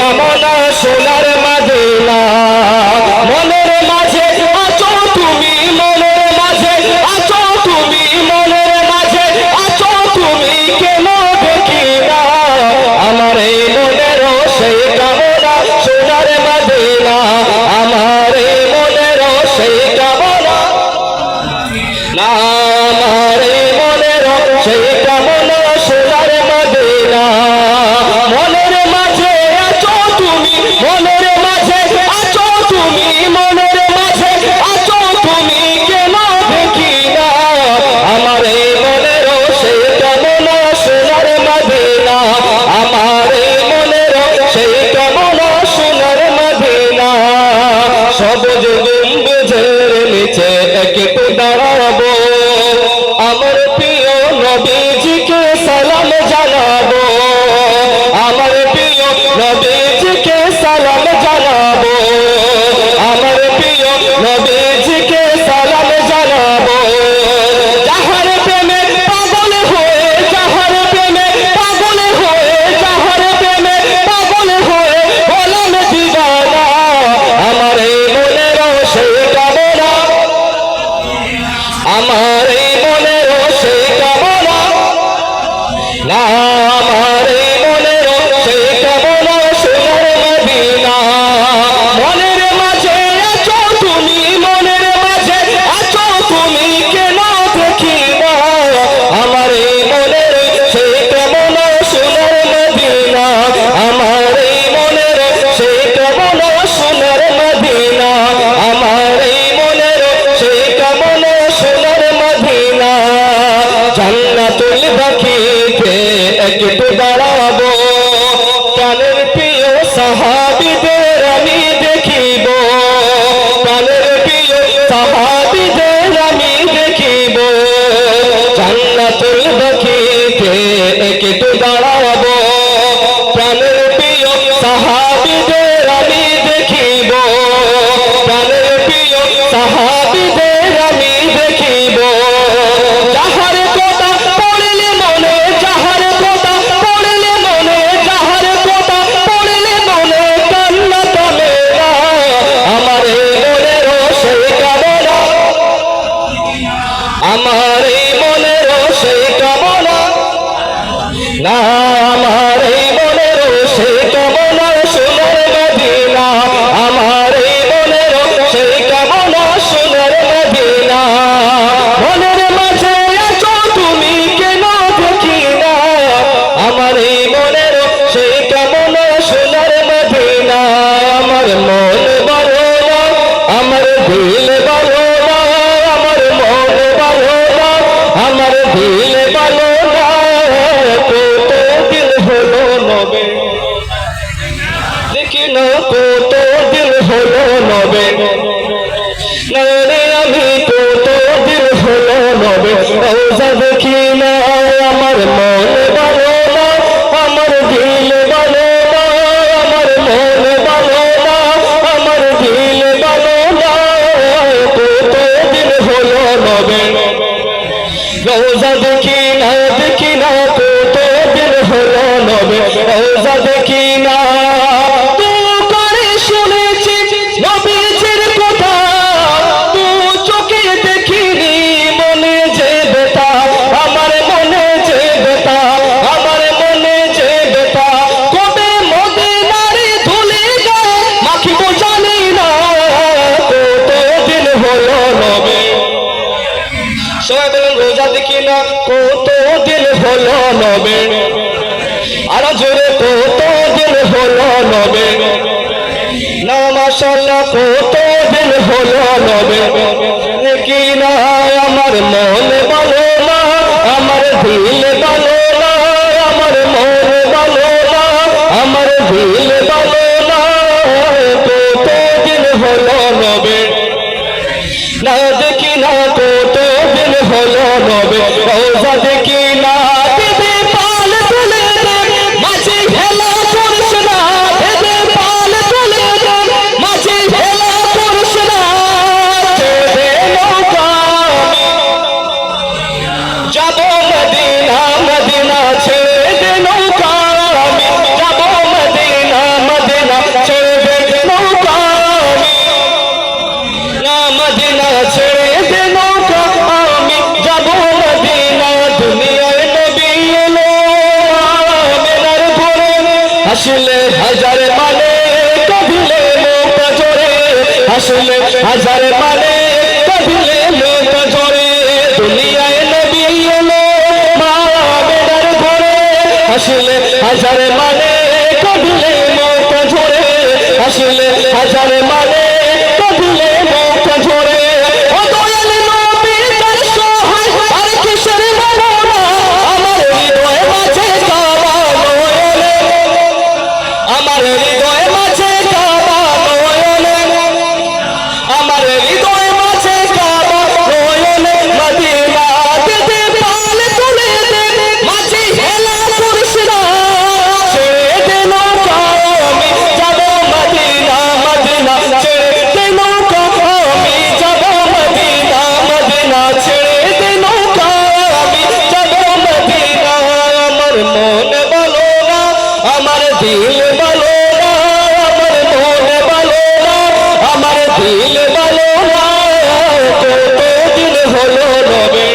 কামনা সোনার মদিনা মনের মাঝে আছো তুমি মনের মাঝে আছো তুমি মনের মাঝে আছো তুমি কেন দেখি না আমার এই মনের সেই কামনা সোনার মদিনা আমার এই মনের সেই কামনা না আমার এই মনের সেই কামনা সোনার মদিনা মনের মাঝে আছো তুমি মনের মাঝে আছো তুমি মনের মাঝে আছো তুমি কেন দেখি না আমার এই মনের সেই কামনা সোনার মদিনা আমার এই মনের সেই কামনা সোনার মদিনা সবুজ গম্বুজের নিচে একটু দাঁড়াবো আমার প্রিয় নবীজিকে সালাম জানাবো আমার প্রিয় নবীজিকে সালাম জানাবো আমার প্রিয় নবীজিকে সালাম জানাবো যাহার প্রেমে পাগল হয়ে যাহার প্রেমে পাগল হয়ে যাহার প্রেমে পাগল হয়ে হলাম দিওয়ানা আমার এই মনের সেই কামনা আমার এই মনের সেই কামনা না আমার এই মনের সেই কামনা সোনার মদিনা মনের মাঝে আছো তুমি মনের মাঝে আছো তুমি কেন দেখি না আমার এই মনের সেই কামনা সোনার মদিনা আমার এই মনের সেই কামনা সোনার মদিনা আমার এই মনের সেই কামনা সোনার মদিনা জান্নাতুল বাকিতে একটু দাঁড়াবো প্রাণের প্রিয় সাহাবীদের আমি দেখিব প্রাণের প্রিয় সাহাবীদের আমি দেখিব জান্নাতুল বাকিতে একটু দাঁড়াবো প্রাণের প্রিয় সাহাবীদের আমি দেখিব প্রাণের প্রিয় সাহাবীদের আমি দেখিব যাহার কথা পড়লে মনে যাহার কথা পড়লে মনে যাহার কথা পড়লে মনে কান্না থামে না আমার এই মনের সেই কামনা আমার এই মনের সেই কামনা না আমার এই মনের সেই কামনা সোনার মদিনা আমার এই মনের সেই কামনা সোনার মদিনা মনের মাঝে আছো তুমি কেন দেখি না আমার এই মনের সেই কামনা সোনার মদিনা আমার মন বলো না আমার দিল বলো না আমার মন বলো না আমার দিল বলো না কত দিল হলো নবে দেখি না কত দিল হলো নবে নারে আমি কত দিল হলো নবে রোজা দেখি না আমার মন বলো না আমার দিল বলো না আমার মন বলো না আমার দিল বলো না কত দিল হলো নবে রোজা দেখি না কত দিল হলো নবে রোজা দেখি না তু করে শুনেছি নবীজির কথা তু চোখে দেখিনি মনে যে বেতা আমার মনে যে বেতা আমার মনে যে বেতা কবে মদিনারে ধুলে যায় মাখিব জানি না কত দিন হলো নবে সবাই বলেন রোজা দেখি না কত দিন হলো নবে আরো জোরে কত দিন হলো নবে না মাশাআল্লাহ কত দিন হলো নবে দেখি না আমার মন বলো না আমার দিল বলো না আমার মন বলো না আমার দিল বলো না কত দিন হলো নবে না দেখি না কত দিন হলো নবে রোজা দেখি না দিদি পাল তুলে দে মাঝে হেলা করিস না দিদি পাল তুলে দে মাঝে হেলা করিস না ছেড়ে নৌকা যাব মদিনা মদিনা হাসলে হাজার মানে কাঁদিলে মুখটা জোরে হাসলে হাজার মানে কাঁদিলে মুখটা জোরে দুনিয়ায় নবী এলো মা আমেনার ঘরে হাসলে হাজার মানে কাঁদিলে মুখটা জোরে হাসলে হাজার মানে কাঁদিলে মুখটা জোরে ও দয়াল নবী তার সহায় আর কিসের মনোনা আমার হৃদয় মাঝে কাবা নয়নে আমার হৃদয় মাঝে কাবা নয়নে আমার হৃদয় মাঝে কাবা নয়নে মদিনা দিতে পাল তুলে দে মাঝে হেলা করিস না ছেড়ে দে নৌকা আমি যাব মদিনা মদিনা ছেড়ে দে নৌকা আমি যাব মদিনা মদিনা ছেড়ে দে নৌকা আমি যাব মদিনা আমার মন বলো না আমার দিল বলো না আমার মন বলো না আমার দিল বলো না কত দিন হলো নবে